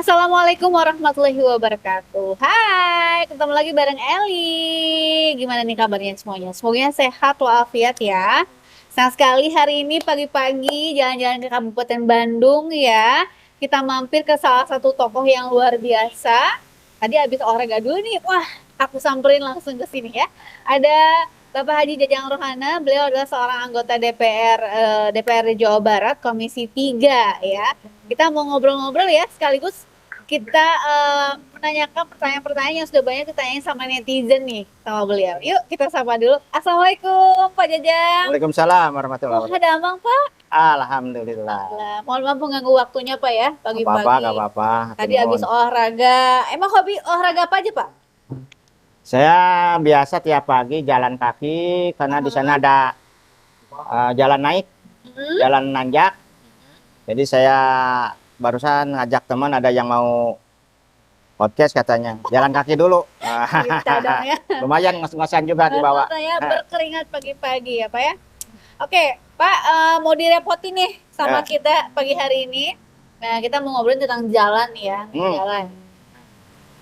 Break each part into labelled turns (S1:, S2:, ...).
S1: Assalamualaikum warahmatullahi wabarakatuh. Hai, ketemu lagi bareng Eli. Gimana nih kabarnya semuanya? Semoga sehat walafiat ya. Senang sekali hari ini pagi-pagi jalan-jalan ke Kabupaten Bandung ya. Kita mampir ke salah satu tokoh yang luar biasa. Tadi habis olahraga dulu nih. Wah, aku samperin langsung ke sini ya. Ada Bapak Haji Jajang Rohana, beliau adalah seorang anggota DPRD Jawa Barat Komisi 3 ya. Kita mau ngobrol-ngobrol ya, sekaligus kita menanyakan pertanyaan-pertanyaan yang sudah banyak ditanyain sama netizen nih sama beliau. Yuk kita sapa dulu. Assalamualaikum Pak Jajang.
S2: Waalaikumsalam warahmatullahi
S1: Oh,
S2: wabarakatuh.
S1: ada Abang Pak.
S2: Alhamdulillah.
S1: Lah, mohon maaf mengganggu waktunya Pak ya,
S2: Gak apa-apa,
S1: pagi-pagi.
S2: gak apa-apa.
S1: Tadi habis olahraga. Emang hobi olahraga apa aja Pak?
S2: Saya biasa tiap pagi jalan kaki karena di sana ada jalan naik, jalan nanjak. Jadi saya barusan ngajak teman ada yang mau podcast katanya. Jalan kaki dulu.
S1: Kita dong ya.
S2: Lumayan ngos-ngosan juga dibawa.
S1: Saya berkeringat pagi-pagi ya Pak ya. Oke, Pak, mau direpotin nih sama
S2: Ya.
S1: kita pagi hari ini. Nah, kita mau ngobrolin tentang jalan ya, jalan.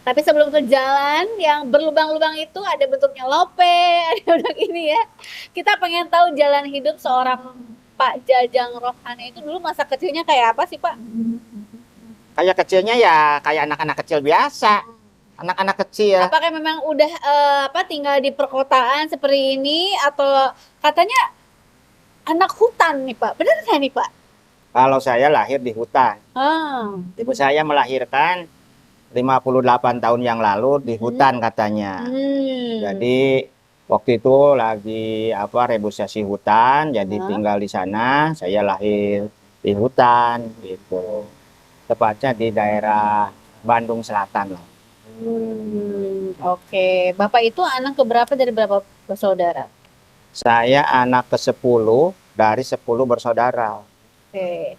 S1: Tapi sebelum ke jalan yang berlubang-lubang itu ada bentuknya lope, ada bentuk ini ya. Kita pengen tahu jalan hidup seorang Pak Jajang Rohana itu dulu masa kecilnya kayak apa sih Pak?
S2: Kayak kecilnya ya kayak anak-anak kecil biasa. Anak-anak kecil.
S1: Apakah memang udah tinggal di perkotaan seperti ini atau katanya anak hutan nih Pak? Benar nggak nih Pak?
S2: Kalau saya lahir di hutan. Ibu saya melahirkan 58 tahun yang lalu di hutan katanya. Jadi waktu itu lagi reboisasi hutan, jadi tinggal di sana. Saya lahir di hutan gitu. Tepatnya di daerah Bandung Selatan lah.
S1: Oke, Bapak itu anak keberapa dari berapa bersaudara?
S2: Saya anak ke-10 dari 10 bersaudara.
S1: Oke.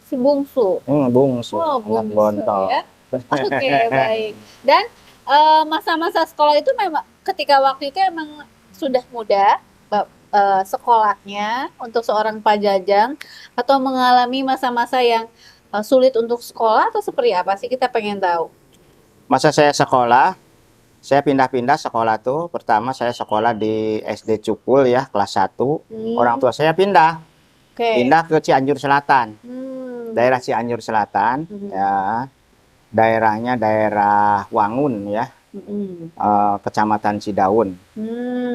S1: Si bungsu.
S2: Bungsu,
S1: Oh,
S2: anak
S1: bungsu
S2: bontot.
S1: ya. Oke, baik. Dan masa-masa sekolah itu memang ketika waktu itu emang sudah muda sekolahnya untuk seorang Pak Jajang atau mengalami masa-masa yang sulit untuk sekolah atau seperti apa sih? Kita pengen tahu.
S2: Masa saya sekolah, saya pindah-pindah sekolah tuh. Pertama saya sekolah di SD Cukul ya, kelas 1. Orang tua saya pindah. Pindah ke Cianjur Selatan. Daerah Cianjur Selatan, ya. Daerahnya daerah Wangun ya. Kecamatan Cidaun.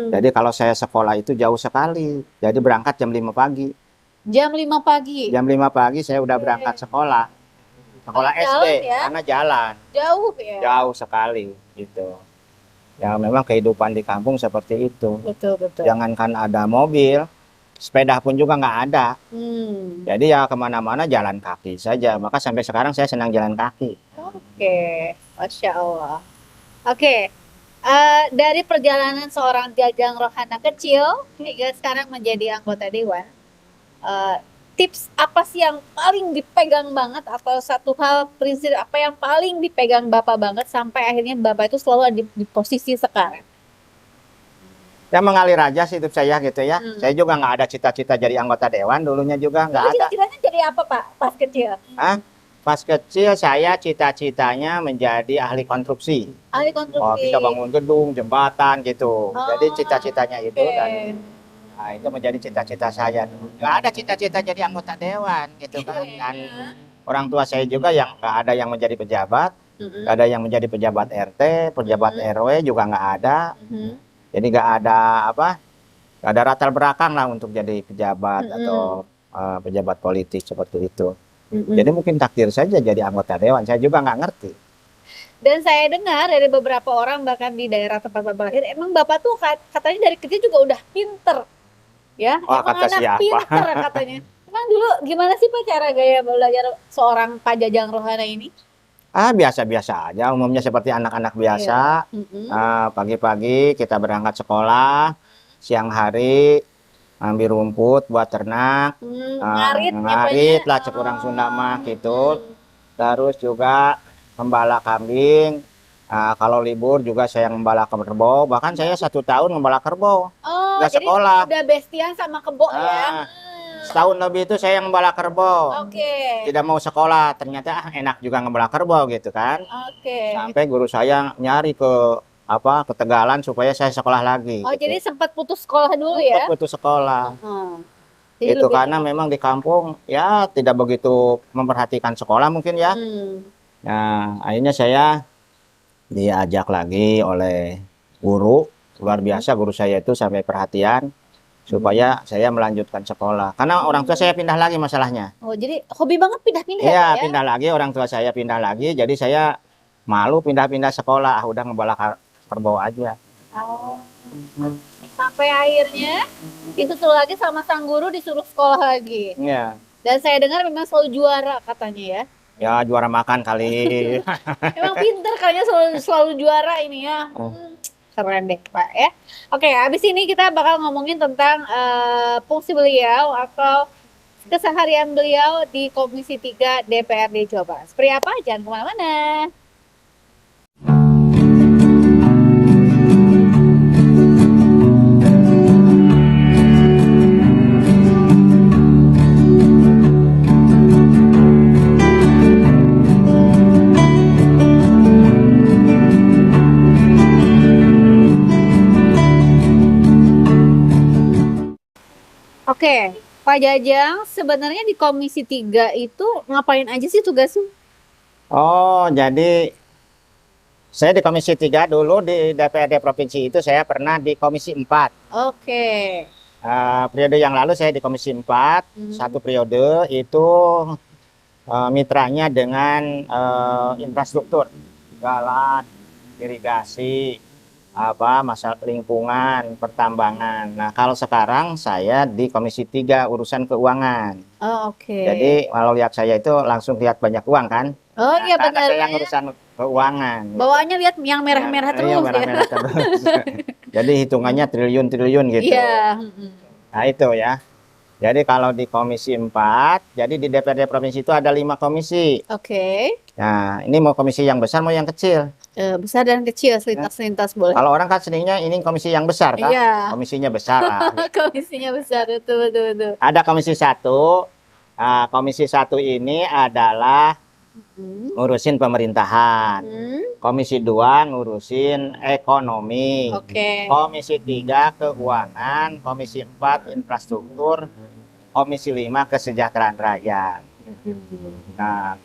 S2: Jadi kalau saya sekolah itu jauh sekali. Jadi berangkat jam 5 pagi.
S1: Jam 5 pagi?
S2: Jam 5 pagi saya udah berangkat sekolah. Sekolah SD,
S1: ya?
S2: karena jalan.
S1: Jauh ya?
S2: Jauh sekali gitu. Ya memang kehidupan di kampung seperti itu.
S1: Betul.
S2: Jangankan ada mobil, sepeda pun juga nggak ada. Jadi ya kemana-mana jalan kaki saja. Maka sampai sekarang saya senang jalan kaki.
S1: Oke, Masya Allah. Oke, dari perjalanan seorang Jajang Rohana kecil hingga sekarang menjadi anggota dewan, tips apa sih yang paling dipegang banget atau satu hal prinsip apa yang paling dipegang Bapak banget sampai akhirnya Bapak itu selalu ada di posisi sekarang?
S2: Ya mengalir aja sih hidup saya gitu ya. Saya juga nggak ada cita-cita jadi anggota dewan, dulunya juga nggak ada.
S1: Cita-citanya jadi apa Pak pas kecil?
S2: Pas kecil saya cita-citanya menjadi ahli konstruksi.
S1: Ahli konstruksi.
S2: Oh, bisa bangun gedung, jembatan gitu. Jadi cita-citanya itu dan nah, itu menjadi cita-cita saya. Nggak ada cita-cita jadi anggota dewan gitu kan. Dan orang tua saya juga yang nggak ada yang menjadi pejabat, nggak ada yang menjadi pejabat RT, pejabat RW juga nggak ada. Jadi nggak ada nggak ada latar belakang lah untuk jadi pejabat atau pejabat politik seperti itu. Jadi mungkin takdir saja jadi anggota dewan. Saya juga nggak ngerti.
S1: Dan saya dengar dari beberapa orang bahkan di daerah tempat Bapak lahir, emang Bapak tuh katanya dari kecil juga udah pinter. Ya,
S2: Wah,
S1: emang
S2: kata
S1: anak
S2: siapa?
S1: pinter katanya. Emang dulu gimana sih Pak cara gaya belajar seorang Pak Jajang Rohana ini?
S2: Biasa-biasa aja, umumnya seperti anak-anak biasa. Pagi-pagi kita berangkat sekolah, siang hari ambil rumput buat ternak, ngarit lah cekurang Sunda mah gitu. Terus juga membala kambing. Kalau libur juga saya membala kerbau. Bahkan saya 1 tahun membala kerbau.
S1: Oh,
S2: nggak
S1: jadi
S2: sekolah.
S1: udah bestian sama kebo ya?
S2: setahun lebih itu saya yang ngebala kerbau.
S1: Oke.
S2: Tidak mau sekolah, ternyata enak juga ngebala kerbau gitu kan.
S1: Oke.
S2: Sampai guru saya nyari ke ke Tegalan supaya saya sekolah lagi.
S1: Oh,
S2: gitu.
S1: jadi sempat putus sekolah dulu ya?
S2: Putus sekolah.
S1: Jadi
S2: Itu
S1: lebih
S2: karena memang di kampung ya tidak begitu memperhatikan sekolah mungkin ya. Nah, akhirnya saya diajak lagi oleh guru, luar biasa guru saya itu sampai perhatian supaya saya melanjutkan sekolah. Karena orang tua saya pindah lagi masalahnya.
S1: Oh, jadi hobi banget pindah-pindah
S2: Iya,
S1: ya?
S2: pindah lagi, orang tua saya pindah lagi, jadi saya malu pindah-pindah sekolah, udah ngebala kerbau aja.
S1: Oh. Sampai akhirnya disusul lagi sama sang guru disuruh sekolah lagi.
S2: Iya.
S1: Dan saya dengar memang selalu juara katanya ya.
S2: Ya juara makan kali.
S1: Emang pinter kayaknya selalu juara ini ya. Keren deh Pak ya. Oke, habis ini kita bakal ngomongin tentang fungsi beliau atau keseharian beliau di Komisi 3 DPRD Jawa Barat. Seperti apa? Jangan kemana-mana. Oke, Pak Jajang, sebenarnya di Komisi 3 itu ngapain aja sih tugasnya?
S2: Oh, jadi saya di Komisi 3 dulu di DPRD Provinsi itu saya pernah di Komisi 4.
S1: Oke.
S2: Periode yang lalu saya di Komisi 4, satu periode itu mitranya dengan infrastruktur, jalan, irigasi, masalah lingkungan, pertambangan. Nah, kalau sekarang saya di Komisi 3 urusan keuangan.
S1: Oh, oke.
S2: Jadi kalau lihat saya itu langsung lihat banyak uang kan?
S1: Oh iya
S2: Karena
S1: benar.
S2: saya yang urusan keuangan.
S1: Bawaannya lihat yang merah-merah terus
S2: Iya,
S1: ya.
S2: merah-merah terus. Jadi hitungannya triliun-triliun gitu.
S1: Iya.
S2: Nah, itu ya. Jadi kalau di Komisi 4, jadi di DPRD Provinsi itu ada 5 komisi.
S1: Oke.
S2: Nah, ini mau komisi yang besar mau yang kecil.
S1: Besar dan kecil, selintas-selintas boleh.
S2: Kalau orang kan seringnya ini komisi yang besar kan?
S1: Iya.
S2: Komisinya besar lah.
S1: Komisinya besar, betul.
S2: Ada komisi 1. Komisi 1 ini adalah ngurusin pemerintahan. Komisi 2 ngurusin ekonomi.
S1: Oke.
S2: Komisi 3 keuangan, komisi 4 infrastruktur, komisi 5 kesejahteraan rakyat. Nah,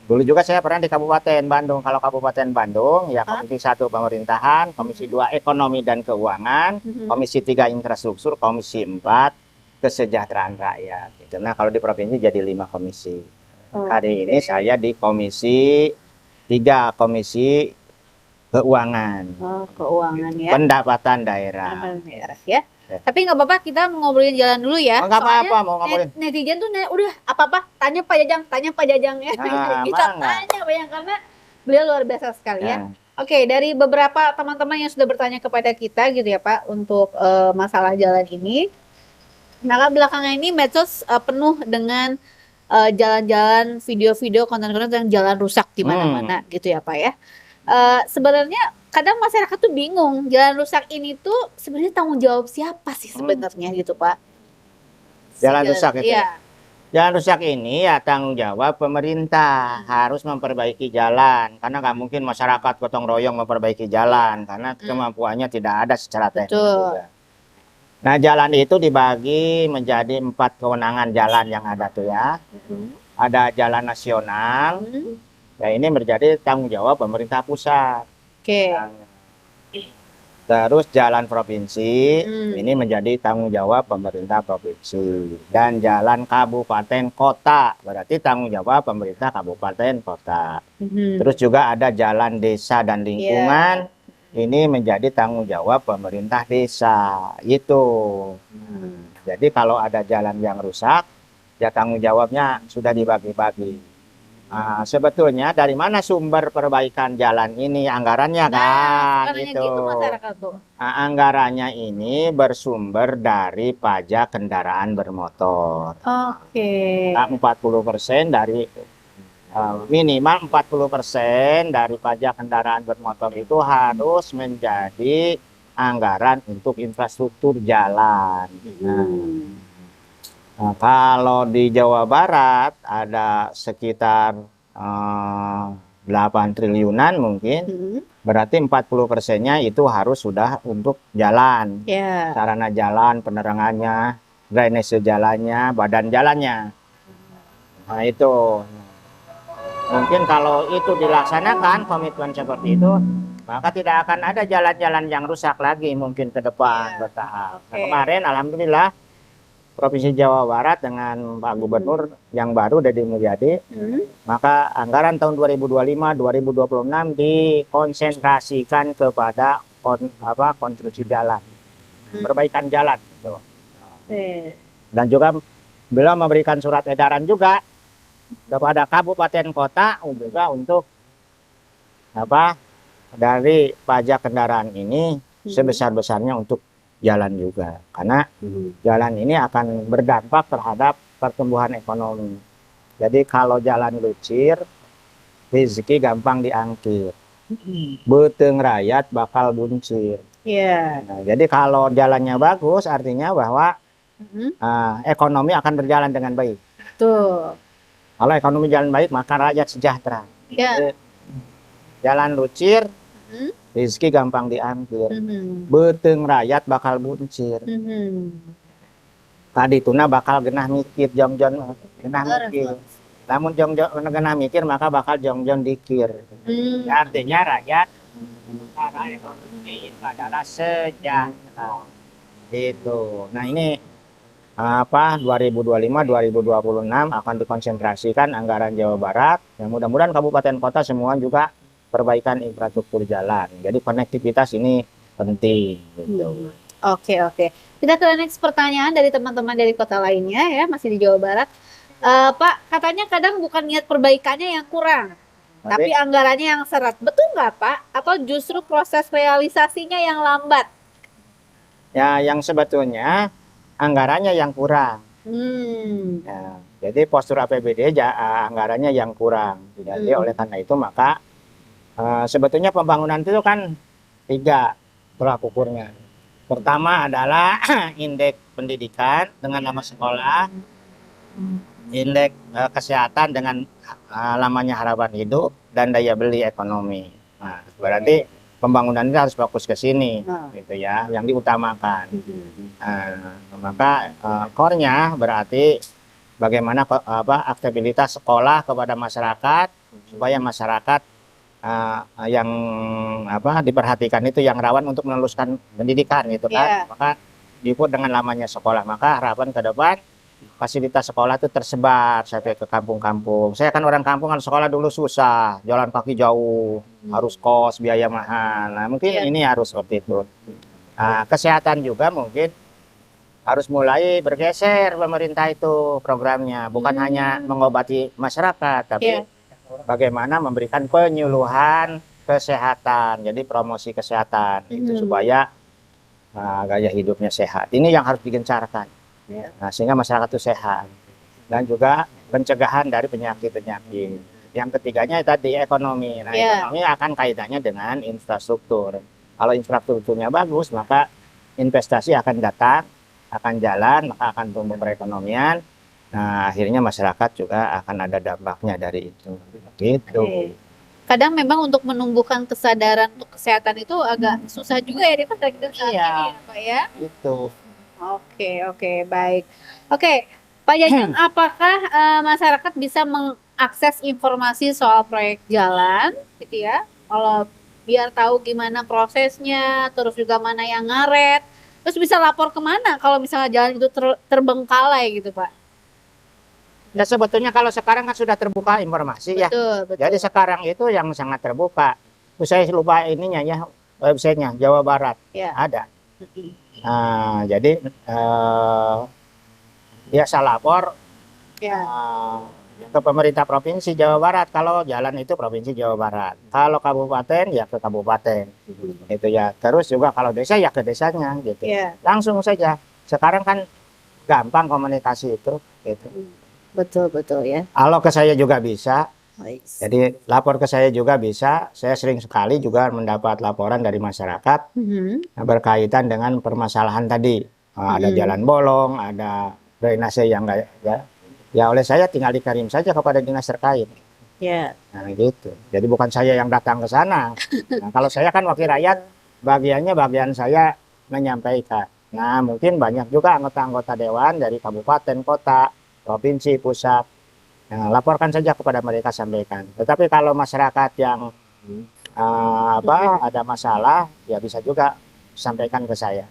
S2: dulu juga saya pernah di Kabupaten Bandung. Kalau Kabupaten Bandung ya komisi 1 pemerintahan, komisi 2 ekonomi dan keuangan, komisi 3 infrastruktur, komisi 4 kesejahteraan rakyat. Gitu. Nah, kalau di provinsi jadi 5 komisi. Hari ini saya di Komisi 3, Komisi Keuangan.
S1: Oh, keuangan ya.
S2: Pendapatan daerah.
S1: Ya. Tapi nggak apa-apa, kita ngobrolin jalan dulu ya.
S2: Nggak apa-apa, mau ngobrolin.
S1: Netizen tuh udah apa-apa, tanya Pak Jajang ya.
S2: Nah,
S1: Kita tanya Pak Jajang karena beliau luar biasa sekali ya. Oke, dari beberapa teman-teman yang sudah bertanya kepada kita gitu ya Pak untuk masalah jalan ini. Maka belakangan ini medsos penuh dengan jalan-jalan, video-video, konten-konten yang jalan rusak di mana-mana gitu ya Pak ya. Sebenarnya kadang masyarakat tuh bingung jalan rusak ini tuh sebenarnya tanggung jawab siapa sih sebenarnya gitu Pak?
S2: Jalan rusak itu.
S1: Iya.
S2: Jalan rusak ini ya tanggung jawab pemerintah harus memperbaiki jalan karena nggak mungkin masyarakat gotong royong memperbaiki jalan karena kemampuannya tidak ada secara teknis. Juga. Nah, jalan itu dibagi menjadi 4 kewenangan jalan yang ada tuh ya. Ada jalan nasional. Ya ini menjadi tanggung jawab pemerintah pusat. Oke. Terus jalan provinsi, ini menjadi tanggung jawab pemerintah provinsi. Dan jalan kabupaten kota, berarti tanggung jawab pemerintah kabupaten kota. Terus juga ada jalan desa dan lingkungan, ini menjadi tanggung jawab pemerintah desa. Itu. Jadi kalau ada jalan yang rusak, ya tanggung jawabnya sudah dibagi-bagi. Sebetulnya dari mana sumber perbaikan jalan ini anggarannya kan gitu. Anggarannya ini bersumber dari pajak kendaraan bermotor.
S1: Oke.
S2: 40% dari minimal 40% dari pajak kendaraan bermotor itu harus menjadi anggaran untuk infrastruktur jalan. Nah, kalau di Jawa Barat ada sekitar 8 triliunan mungkin, berarti 40%-nya itu harus sudah untuk jalan.
S1: Ya.
S2: Sarana jalan, penerangannya, drainase jalannya, badan jalannya. Nah itu. Mungkin kalau itu dilaksanakan, komitmen seperti itu, maka tidak akan ada jalan-jalan yang rusak lagi mungkin ke depan bertahap. Nah, kemarin alhamdulillah Provinsi Jawa Barat dengan Pak Gubernur yang baru Deddy Mulyadi, maka anggaran tahun 2025-2026 dikonsentrasikan kepada konstruksi jalan, perbaikan jalan. Gitu. Dan juga beliau memberikan surat edaran juga kepada kabupaten kota juga untuk dari pajak kendaraan ini sebesar-besarnya untuk jalan juga, karena jalan ini akan berdampak terhadap pertumbuhan ekonomi. Jadi kalau jalan lucir, rezeki gampang diangkir, beteng rakyat bakal buncir. Nah, jadi kalau jalannya bagus, artinya bahwa ekonomi akan berjalan dengan baik.
S1: Tuh.
S2: Kalau ekonomi jalan baik, maka rakyat sejahtera. Jadi, jalan lucir, rezeki gampang diambil, beteng rakyat bakal buncir. Tadi tuna bakal genah mikir, jongjon genah mikir. Namun jongjon genah mikir, maka bakal jongjon dikir. Artinya rakyat secara ekonomi itu adalah sejahtera. Itu. Nah ini 2025-2026 akan dikonsentrasikan anggaran Jawa Barat. Ya, mudah-mudahan kabupaten kota semua juga perbaikan infrastruktur jalan. Jadi konektivitas ini penting. Gitu.
S1: Oke. Kita ke next pertanyaan dari teman-teman dari kota lainnya ya, masih di Jawa Barat. Pak, katanya kadang bukan niat perbaikannya yang kurang, tapi anggarannya yang seret. Betul nggak Pak? Atau justru proses realisasinya yang lambat?
S2: Ya, yang sebetulnya anggarannya yang kurang. Ya, jadi postur APBD anggarannya yang kurang. Jadi oleh karena itu maka sebetulnya pembangunan itu kan 3 tolak ukurnya. Pertama adalah indeks pendidikan dengan nama sekolah, indeks kesehatan dengan lamanya harapan hidup, dan daya beli ekonomi. Nah, berarti pembangunan ini harus fokus ke sini, gitu ya, yang diutamakan. Maka core-nya berarti bagaimana aktivitas sekolah kepada masyarakat supaya masyarakat yang diperhatikan itu yang rawan untuk meneruskan pendidikan, gitu kan. Maka diukur dengan lamanya sekolah. Maka harapan ke depan fasilitas sekolah itu tersebar sampai ke kampung-kampung. Saya kan orang kampung, kan sekolah dulu susah, jalan kaki jauh, harus kos, biaya mahal. Nah, mungkin ini harus seperti itu. Nah, kesehatan juga mungkin harus mulai bergeser pemerintah itu programnya, bukan hanya mengobati masyarakat, tapi bagaimana memberikan penyuluhan kesehatan, jadi promosi kesehatan itu supaya gaya hidupnya sehat. Ini yang harus digencarkan. Nah, sehingga masyarakat itu sehat, dan juga pencegahan dari penyakit-penyakit. Yang ketiganya tadi ekonomi. Nah, ekonomi akan kaitannya dengan infrastruktur. Kalau infrastrukturnya bagus, maka investasi akan datang, akan jalan, maka akan tumbuh perekonomian. Nah, akhirnya masyarakat juga akan ada dampaknya dari itu. Gitu.
S1: Kadang memang untuk menumbuhkan kesadaran untuk kesehatan itu agak susah juga ya, Pak ya.
S2: Itu.
S1: Oke, baik. Oke, Pak Jajang, apakah masyarakat bisa mengakses informasi soal proyek jalan, gitu ya? Kalau biar tahu gimana prosesnya, terus juga mana yang ngaret, terus bisa lapor kemana kalau misalnya jalan itu terbengkalai gitu, Pak?
S2: Ya sebetulnya kalau sekarang kan sudah terbuka informasi. Betul. Jadi sekarang itu yang sangat terbuka. Saya lupa ininya ya, websitenya Jawa Barat ada. Nah, jadi biasa lapor ke pemerintah provinsi Jawa Barat. Kalau jalan itu provinsi Jawa Barat. Kalau kabupaten ya ke kabupaten. Itu ya. Terus juga kalau desa ya ke desanya gitu. Langsung saja. Sekarang kan gampang komunikasi itu gitu.
S1: Betul ya.
S2: Kalau ke saya juga bisa. Jadi lapor ke saya juga bisa. Saya sering sekali juga mendapat laporan dari masyarakat berkaitan dengan permasalahan tadi. Ada jalan bolong, ada drainase yang enggak ya oleh saya tinggal dikirim saja kepada dinas terkait.
S1: Ya.
S2: Nah, gitu. Jadi bukan saya yang datang ke sana. Nah, kalau saya kan wakil rakyat, bagian saya menyampaikan. Nah, mungkin banyak juga anggota-anggota dewan dari kabupaten, kota, provinsi, pusat. Nah, laporkan saja kepada mereka, sampaikan. Tetapi kalau masyarakat yang ada masalah, ya bisa juga sampaikan ke saya.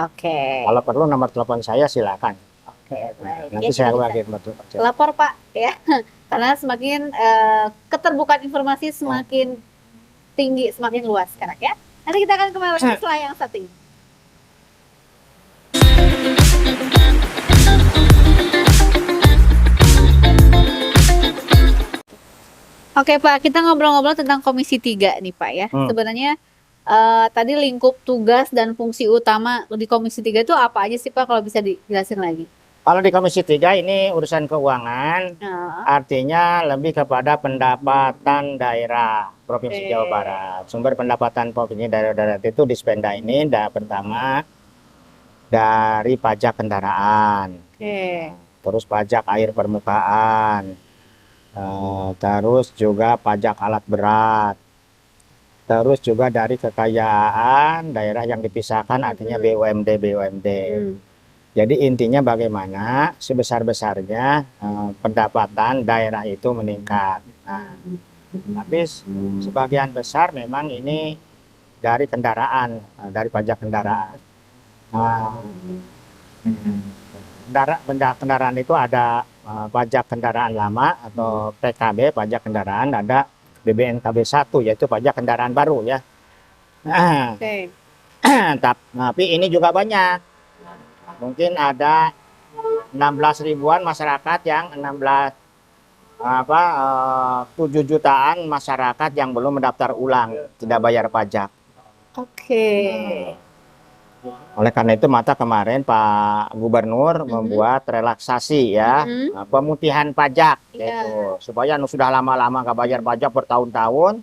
S1: Oke.
S2: Kalau perlu nomor telepon saya silakan.
S1: Oke, baik.
S2: Nanti saya bagi
S1: lapor Pak ya. Karena semakin keterbukaan informasi semakin tinggi, semakin luas sekarang ya. Nanti kita akan kembali setelah yang satu ini. Oke Pak, kita ngobrol-ngobrol tentang Komisi 3 nih Pak ya. Sebenarnya tadi lingkup tugas dan fungsi utama di Komisi 3 itu apa aja sih Pak, kalau bisa dijelasin lagi?
S2: Kalau di Komisi 3 ini urusan keuangan, artinya lebih kepada pendapatan daerah Provinsi Jawa Barat. Sumber pendapatan Provinsi daerah-daerah itu di Spenda ini pertama dari pajak kendaraan, terus pajak air permukaan, terus juga pajak alat berat, terus juga dari kekayaan daerah yang dipisahkan, artinya BUMD. Jadi intinya bagaimana sebesar-besarnya pendapatan daerah itu meningkat. Nah, tapi sebagian besar memang ini dari kendaraan, dari pajak kendaraan. Kendaraan itu ada pajak kendaraan lama atau PKB, pajak kendaraan, ada BBNKB 1 yaitu pajak kendaraan baru ya. Tapi ini juga banyak. Mungkin ada 16 ribuan masyarakat yang 7 jutaan masyarakat yang belum mendaftar ulang, tidak bayar pajak. Oleh karena itu maka kemarin Pak Gubernur membuat relaksasi ya, pemutihan pajak gitu, supaya sudah lama-lama nggak bayar pajak bertahun-tahun,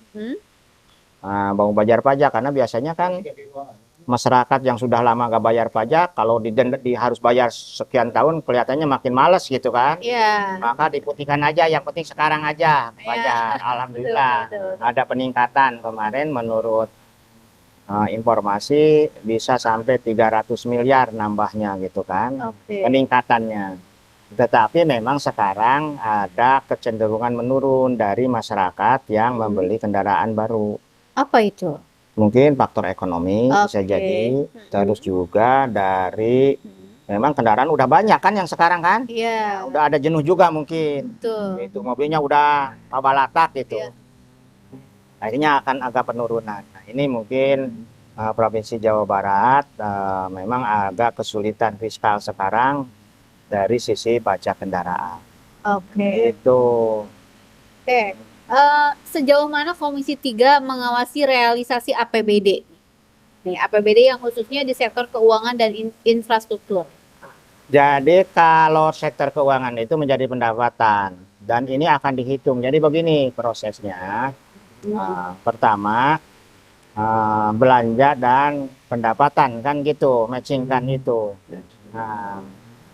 S2: mau bayar pajak. Karena biasanya kan masyarakat yang sudah lama nggak bayar pajak, kalau harus bayar sekian tahun kelihatannya makin males gitu kan. Maka diputihkan aja, yang penting sekarang aja pajak. Alhamdulillah ada peningkatan kemarin, menurut informasi bisa sampai 300 miliar nambahnya gitu kan, peningkatannya. Tetapi memang sekarang ada kecenderungan menurun dari masyarakat yang membeli kendaraan baru.
S1: Apa itu?
S2: Mungkin faktor ekonomi bisa jadi, terus juga dari memang kendaraan udah banyak kan yang sekarang kan, udah ada jenuh juga mungkin, itu mobilnya udah pabalatak gitu, akhirnya akan agak penurunan. Nah, ini mungkin Provinsi Jawa Barat memang agak kesulitan fiskal sekarang dari sisi pajak kendaraan. Itu.
S1: Sejauh mana Komisi 3 mengawasi realisasi APBD? Nih, APBD yang khususnya di sektor keuangan dan infrastruktur.
S2: Jadi kalau sektor keuangan itu menjadi pendapatan dan ini akan dihitung. Jadi begini prosesnya. Pertama belanja dan pendapatan kan gitu, matchingkan itu. Nah,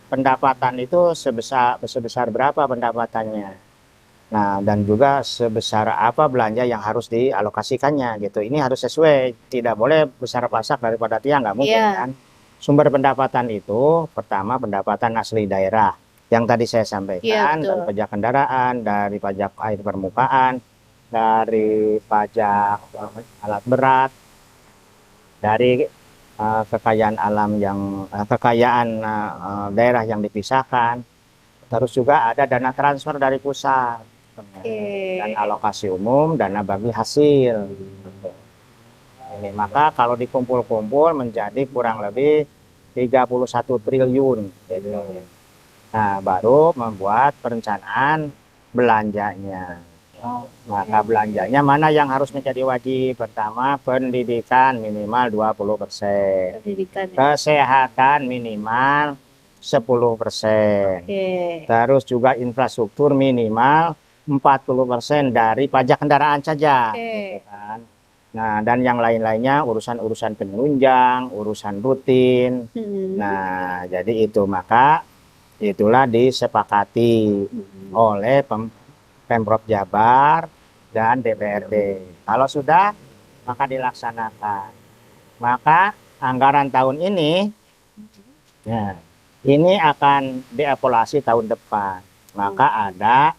S2: pendapatan itu sebesar berapa pendapatannya? Nah, dan juga sebesar apa belanja yang harus dialokasikannya gitu. Ini harus sesuai, tidak boleh besar-pasak daripada tiang, nggak mungkin kan. Sumber pendapatan itu pertama pendapatan asli daerah yang tadi saya sampaikan, dari pajak kendaraan, dari pajak air permukaan, dari pajak alat berat, dari kekayaan alam yang daerah yang dipisahkan, terus juga ada dana transfer dari pusat. Dan alokasi umum, dana bagi hasil. Ini maka kalau dikumpul-kumpul menjadi kurang lebih 31 triliun. Gitu. Nah, baru membuat perencanaan belanjanya. Maka belanjanya mana yang harus menjadi wajib? Pertama, pendidikan minimal 20%. Kesehatan minimal 10%. Terus juga infrastruktur minimal 40% dari pajak kendaraan saja. Gitu kan. Nah, dan yang lain-lainnya urusan-urusan penunjang, urusan rutin. Nah, jadi itu maka itulah disepakati oleh Pemprov Jabar dan DPRD. Kalau sudah, maka dilaksanakan. Maka anggaran tahun ini, ya, ini akan dievaluasi tahun depan. Maka ada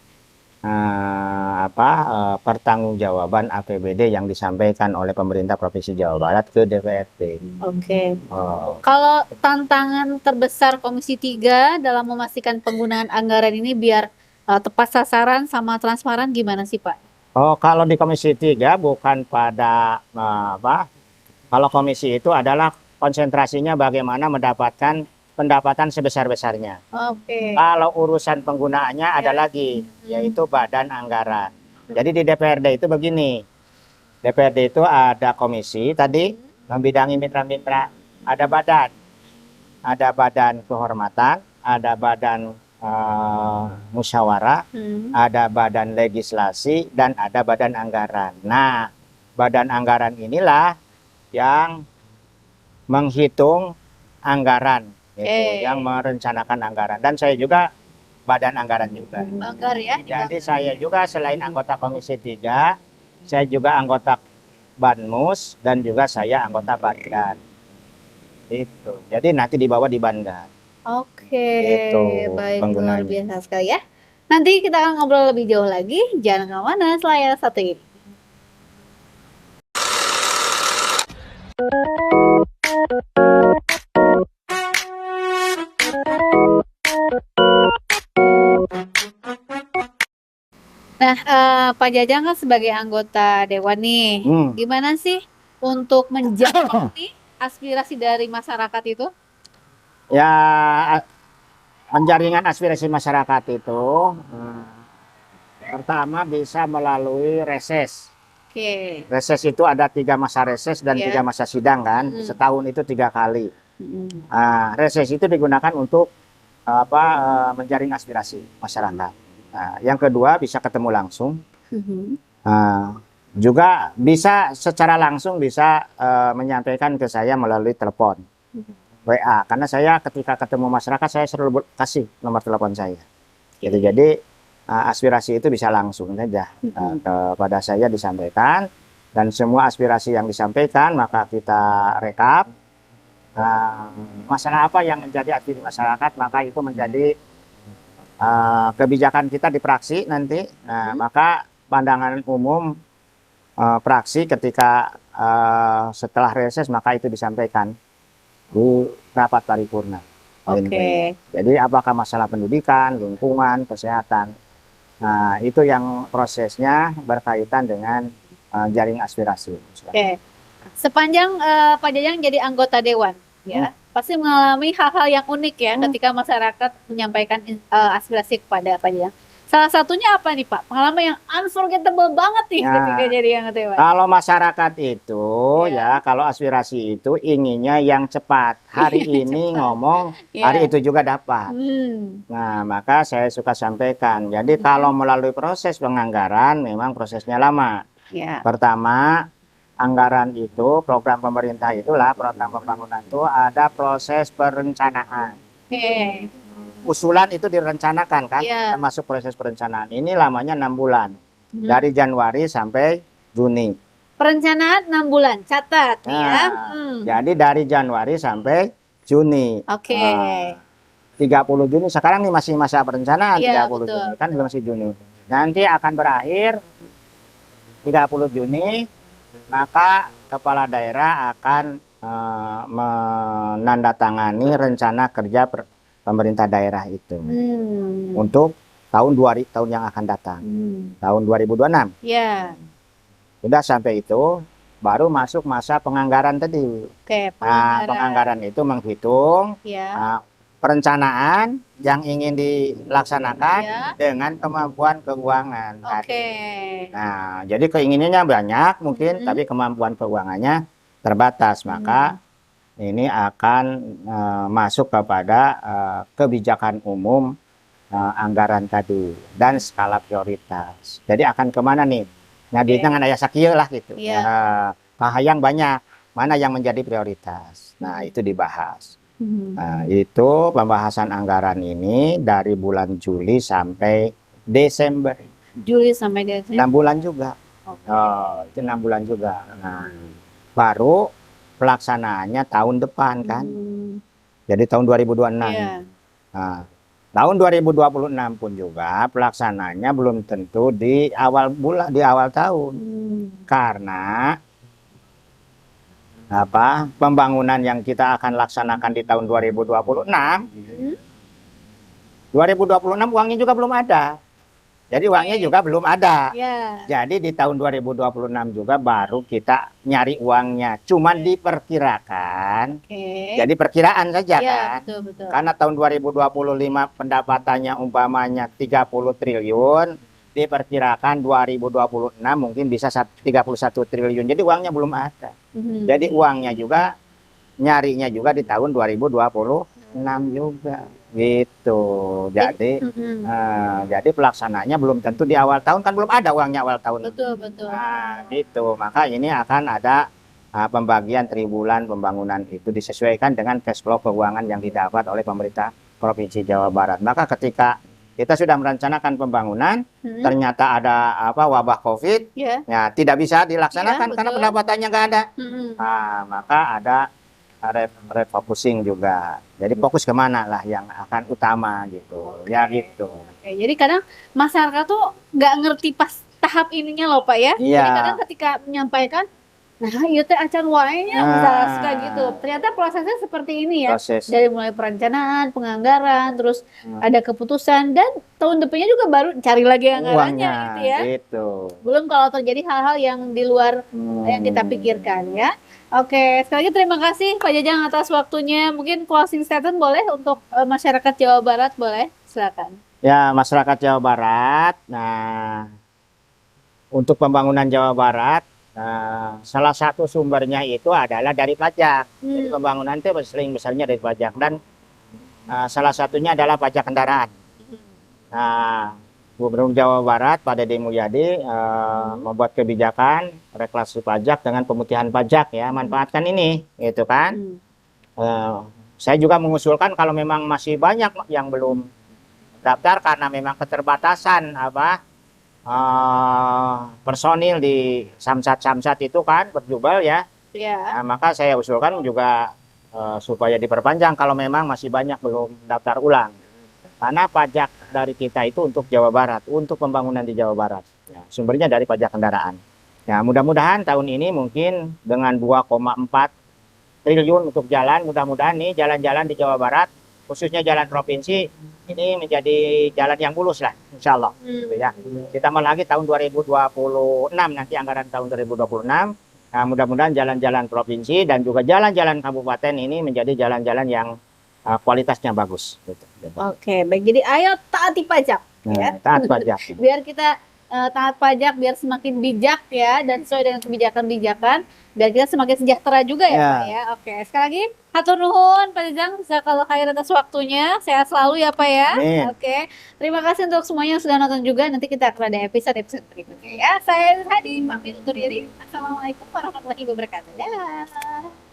S2: pertanggungjawaban APBD yang disampaikan oleh pemerintah Provinsi Jawa Barat ke DPRD.
S1: Oke. Kalau tantangan terbesar Komisi 3 dalam memastikan penggunaan anggaran ini biar tepat sasaran sama transparan gimana sih Pak?
S2: Oh, kalau di Komisi 3 bukan pada kalau komisi itu adalah konsentrasinya bagaimana mendapatkan pendapatan sebesar-besarnya.
S1: Oke.
S2: Kalau urusan penggunaannya ada lagi, yaitu badan anggaran. Jadi di DPRD itu begini, DPRD itu ada komisi tadi membidangi mitra-mitra, ada badan kehormatan, ada badan musyawarah, ada badan legislasi, dan ada badan anggaran. Nah, badan anggaran inilah yang menghitung anggaran, yang merencanakan anggaran. Dan saya juga badan anggaran juga.
S1: Banggar ya.
S2: Jadi saya juga selain anggota Komisi 3, saya juga anggota Banmus dan juga saya anggota Bandan. Itu. Jadi nanti dibawa di Bandan.
S1: Oke,
S2: Itu
S1: baik, luar
S2: penggunanya.
S1: biasa sekali ya. Nanti kita akan ngobrol lebih jauh lagi. Jangan kemana, selayar satu ini. Nah, Pak Jajang kan sebagai anggota Dewan nih, gimana sih untuk menjawab nih aspirasi dari masyarakat itu?
S2: Ya, penjaringan aspirasi masyarakat itu pertama bisa melalui reses.
S1: Oke.
S2: Reses itu ada 3 masa reses dan 3 masa sidang kan, setahun itu 3 kali. Reses itu digunakan untuk menjaring aspirasi masyarakat. Yang kedua bisa ketemu langsung, juga bisa secara langsung bisa menyampaikan ke saya melalui telepon, WA. Karena saya ketika ketemu masyarakat saya selalu kasih nomor telepon saya. Jadi aspirasi itu bisa langsung saja kepada saya disampaikan, dan semua aspirasi yang disampaikan maka kita rekap. Masalah apa yang menjadi aspirasi masyarakat, maka itu menjadi kebijakan kita di praksi nanti. Maka pandangan umum praksi ketika setelah reses maka itu disampaikan di rapat paripurna.
S1: Oke.
S2: Jadi apakah masalah pendidikan, lingkungan, kesehatan, itu yang prosesnya berkaitan dengan jaring aspirasi.
S1: Oke. Sepanjang Pak Jajang jadi anggota Dewan, ya, pasti mengalami hal-hal yang unik ya ketika masyarakat menyampaikan aspirasi kepada Pak Jajang. Salah satunya apa nih Pak? Pengalaman yang unforgettable banget nih ketika jadi anggota Dewan.
S2: Kalau masyarakat itu kalau aspirasi itu inginnya yang cepat. Hari ini ngomong, hari itu juga dapat. Nah, maka saya suka sampaikan. Jadi kalau melalui proses penganggaran memang prosesnya lama. Pertama, anggaran itu, program pemerintah itulah, program pembangunan itu ada proses perencanaan. Usulan itu direncanakan kan, termasuk proses perencanaan. Ini lamanya 6 bulan, dari Januari sampai Juni.
S1: Perencanaan 6 bulan, catat ya.
S2: Jadi dari Januari sampai Juni. 30 Juni, sekarang nih masih masa perencanaan, 30 Juni, kan masih Juni. Nanti akan berakhir 30 Juni, maka kepala daerah akan menandatangani rencana kerja pemerintah daerah itu untuk tahun yang akan datang, tahun 2026. Sudah sampai itu baru masuk masa penganggaran tadi. Penganggaran itu menghitung perencanaan yang ingin dilaksanakan dengan kemampuan keuangan. Nah, jadi keinginannya banyak mungkin, tapi kemampuan keuangannya terbatas. Maka ini akan masuk kepada kebijakan umum anggaran tadi dan skala prioritas. Jadi akan kemana nih? Nah, di tangan ayah sakieu lah gitu. Kahayang banyak, mana yang menjadi prioritas. Nah, itu dibahas. Nah, itu pembahasan anggaran ini dari bulan Juli sampai Desember.
S1: Juli sampai Desember.
S2: 6 bulan juga.
S1: Oke.
S2: Oh, itu 6 bulan juga. Nah, baru pelaksanaannya tahun depan kan. Jadi tahun 2026.
S1: Iya.
S2: Nah, tahun 2026 pun juga pelaksananya belum tentu di awal bulan, di awal tahun. Karena pembangunan yang kita akan laksanakan di tahun 2026, 2026 uangnya juga belum ada. Jadi uangnya juga belum ada.
S1: Ya.
S2: Jadi di tahun 2026 juga baru kita nyari uangnya. Cuman diperkirakan. Jadi perkiraan saja
S1: Ya,
S2: kan.
S1: betul.
S2: Karena tahun 2025 pendapatannya umpamanya 30 triliun. Diperkirakan 2026 mungkin bisa 31 triliun. Jadi uangnya belum ada. Jadi uangnya juga nyarinya juga di tahun 2026 juga. Gitu. Jadi pelaksananya belum tentu di awal tahun, kan belum ada uangnya awal tahun.
S1: Betul.
S2: Nah, gitu. Maka ini akan ada pembagian tribulan pembangunan itu disesuaikan dengan cash flow keuangan yang didapat oleh pemerintah Provinsi Jawa Barat. Maka ketika kita sudah merencanakan pembangunan, ternyata ada wabah COVID, ya tidak bisa dilaksanakan karena pendapatannya nggak ada. Nah, maka ada refocusing juga. Jadi fokus kemana lah yang akan utama gitu. Ya gitu.
S1: Oke, jadi kadang masyarakat tuh nggak ngerti pas tahap ininya loh Pak ya.
S2: Iya.
S1: Jadi kadang ketika menyampaikan, nah iya teh acan wae-nya misalnya suka gitu. Ternyata prosesnya seperti ini ya. Dari mulai perencanaan, penganggaran, terus ada keputusan, dan tahun depannya juga baru cari lagi anggarannya gitu ya.
S2: Gitu.
S1: Belum kalau terjadi hal-hal yang di luar yang kita pikirkan ya. Oke, sekali lagi terima kasih Pak Jajang atas waktunya. Mungkin closing statement boleh untuk masyarakat Jawa Barat, boleh? Silakan.
S2: Ya, masyarakat Jawa Barat. Nah, untuk pembangunan Jawa Barat, salah satu sumbernya itu adalah dari pajak. Jadi pembangunan itu paling besarnya dari pajak, dan salah satunya adalah pajak kendaraan. Nah, Gubernur Jawa Barat Pak Deddy Mulyadi membuat kebijakan reklasi pajak dengan pemutihan pajak ya, manfaatkan ini, gitu kan. Saya juga mengusulkan kalau memang masih banyak yang belum daftar karena memang keterbatasan personil di samsat itu kan berjubel ya. Nah, maka saya usulkan juga supaya diperpanjang kalau memang masih banyak belum daftar ulang. Karena pajak dari kita itu untuk Jawa Barat, untuk pembangunan di Jawa Barat. Ya, sumbernya dari pajak kendaraan. Ya, mudah-mudahan tahun ini mungkin dengan 2,4 triliun untuk jalan, mudah-mudahan nih jalan-jalan di Jawa Barat, khususnya jalan provinsi, ini menjadi jalan yang mulus lah, insya Allah. Gitu ya. Ditambah lagi tahun 2026, nanti anggaran tahun 2026, nah, mudah-mudahan jalan-jalan provinsi dan juga jalan-jalan kabupaten ini menjadi jalan-jalan yang kualitasnya bagus. Gitu.
S1: Oke, baik. Jadi ayo taati pajak.
S2: Nah,
S1: ya.
S2: taat pajak.
S1: Biar kita taat pajak, biar semakin bijak ya, dan sesuai dengan kebijakan-kebijakan, biar kita semakin sejahtera juga ya Pak ya. Oke, sekali lagi hatur nuhun Pak Jajang, kalau khair atas waktunya, sehat selalu ya Pak ya. Oke, terima kasih untuk semuanya yang sudah nonton juga. Nanti kita akan ada episode berikutnya ya. Saya Hadi, pamit undur diri. Assalamualaikum warahmatullahi wabarakatuh. Dah.